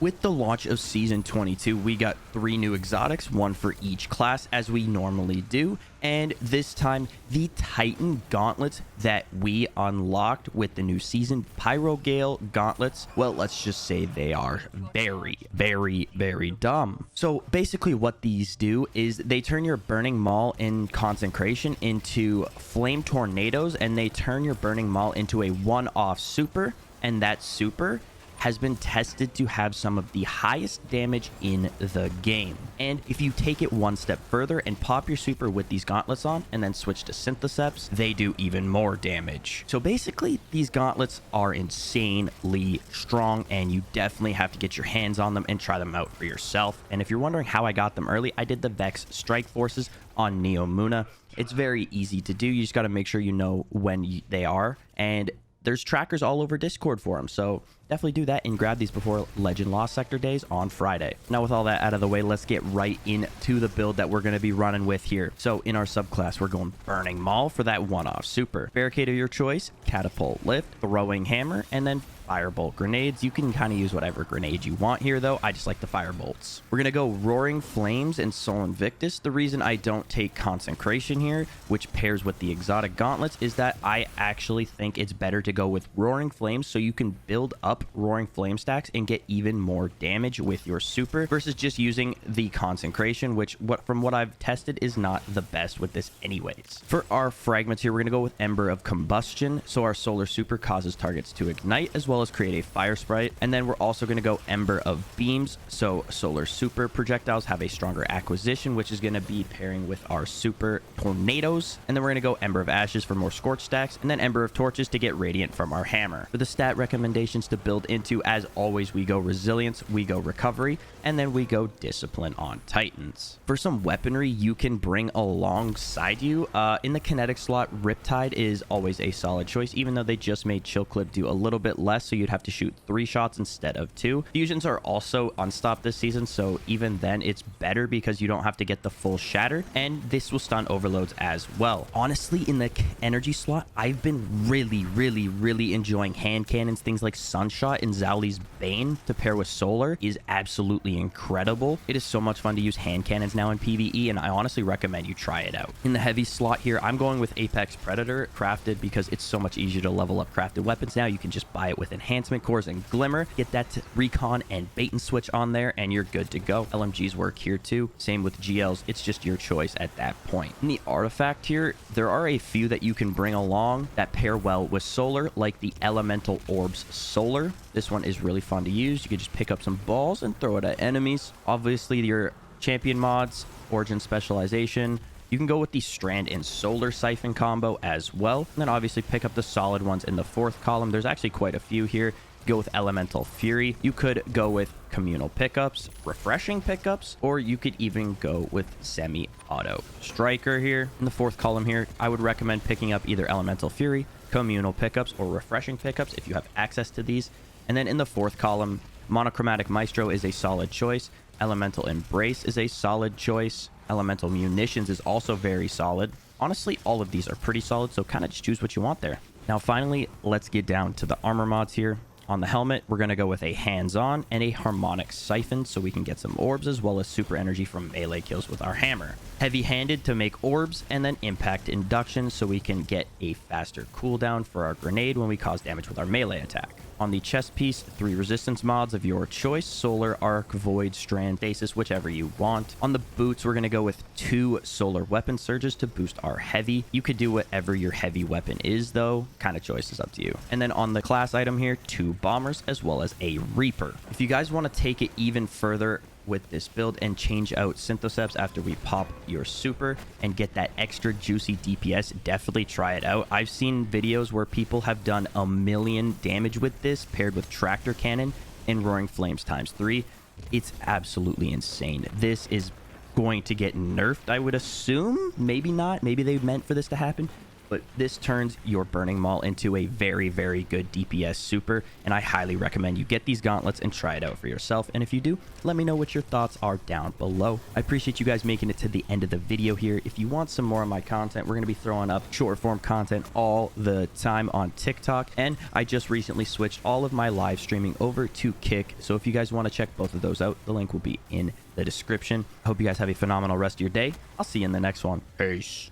With the launch of Season 22, we got 3 new exotics, one for each class, as we normally do. And this time, the Titan Gauntlets that we unlocked with the new season, Pyrogale Gauntlets, well, let's just say they are very, very, very dumb. So basically what these do is they turn your Burning Maul in Consecration into Flame Tornadoes, and they turn your Burning Maul into a one-off super, and that super has been tested to have some of the highest damage in the game. And if you take it one step further and pop your super with these gauntlets on and then switch to Syntheseps, they do even more damage. So basically, these gauntlets are insanely strong, and you definitely have to get your hands on them and try them out for yourself. And if you're wondering how I got them early, I did the Vex Strike Forces on Neomuna. It's very easy to do. You just got to make sure you know when they are, and there's trackers all over Discord for them, so definitely do that and grab these before Legend Lost Sector days on Friday. Now, with all that out of the way, let's get right into the build that we're going to be running with here. So in our subclass, we're going Burning Maul for that one-off super. Barricade of your choice, Catapult Lift, Throwing Hammer, and then Firebolt Grenades. You can kind of use whatever grenade you want here, though. I just like the Firebolts. We're going to go Roaring Flames and Sol Invictus. The reason I don't take Consecration here, which pairs with the exotic gauntlets, is that I actually think it's better to go with Roaring Flames so you can build up Roaring Flame stacks and get even more damage with your super versus just using the Consecration, which from what I've tested is not the best with this anyways. For our fragments here, we're going to go with Ember of Combustion, so our solar super causes targets to ignite as well as create a fire sprite. And then we're also going to go Ember of Beams, so solar super projectiles have a stronger acquisition, which is going to be pairing with our super tornadoes. And then we're going to go Ember of Ashes for more scorch stacks, and then Ember of Torches to get radiant from our hammer. For the stat recommendations to build into, as always, we go Resilience, we go Recovery, and then we go Discipline on Titans. For some weaponry you can bring alongside you, in the kinetic slot, Riptide is always a solid choice, even though they just made Chill Clip do a little bit less, so you'd have to shoot 3 shots instead of 2. Fusions are also unstopped this season, so even then it's better because you don't have to get the full shatter, and this will stun overloads as well. Honestly, in the energy slot, I've been really enjoying hand cannons. Things like Sunshot and Zhouli's Bane to pair with solar is absolutely incredible. It is so much fun to use hand cannons now in PvE, and I honestly recommend you try it out. In the heavy slot here, I'm going with Apex Predator crafted because it's so much easier to level up crafted weapons now. You can just buy it with enhancement cores and glimmer, get that to recon and bait and switch on there, and you're good to go. LMGs work here too, same with GLs. It's just your choice at that point. In the artifact here, there are a few that you can bring along that pair well with solar, like the Elemental Orbs Solar. This one is really fun to use. You can just pick up some balls and throw it at enemies. Obviously, your champion mods, Origin Specialization, you can go with the Strand and Solar Siphon combo as well. And then obviously pick up the solid ones in the 4th column. There's actually quite a few here. Go with Elemental Fury. You could go with Communal Pickups, Refreshing Pickups, or you could even go with Semi-Auto Striker here. In the 4th column here, I would recommend picking up either Elemental Fury, Communal Pickups, or Refreshing Pickups if you have access to these. And then in the 4th column, Monochromatic Maestro is a solid choice. Elemental Embrace is a solid choice. Elemental Munitions is also very solid. Honestly, all of these are pretty solid, so kind of just choose what you want there. Now, finally, let's get down to the armor mods here. On the helmet, we're going to go with a hands-on and a harmonic siphon so we can get some orbs as well as super energy from melee kills with our hammer. Heavy-handed to make orbs, and then impact induction so we can get a faster cooldown for our grenade when we cause damage with our melee attack. On the chest piece, 3 resistance mods of your choice: Solar, Arc, Void, Strand, Stasis, whichever you want. On the boots, we're going to go with 2 solar weapon surges to boost our heavy. You could do whatever your heavy weapon is, though. Kind of choice is up to you. And then on the class item here, 2 bombers as well as a Reaper. If you guys want to take it even further with this build and change out Syntheseps after we pop your super and get that extra juicy DPS, definitely try it out. I've seen videos where people have done 1,000,000 damage with this paired with Tractor Cannon and Roaring Flames ×3. It's absolutely insane. This is going to get nerfed, I would assume. Maybe not. Maybe they meant for this to happen. but this turns your Burning Maul into a very, very good DPS super, and I highly recommend you get these gauntlets and try it out for yourself. And if you do, let me know what your thoughts are down below. I appreciate you guys making it to the end of the video here. If you want some more of my content, we're going to be throwing up short form content all the time on TikTok, and I just recently switched all of my live streaming over to Kick, so if you guys want to check both of those out, the link will be in the description. I hope you guys have a phenomenal rest of your day. I'll see you in the next one. Peace.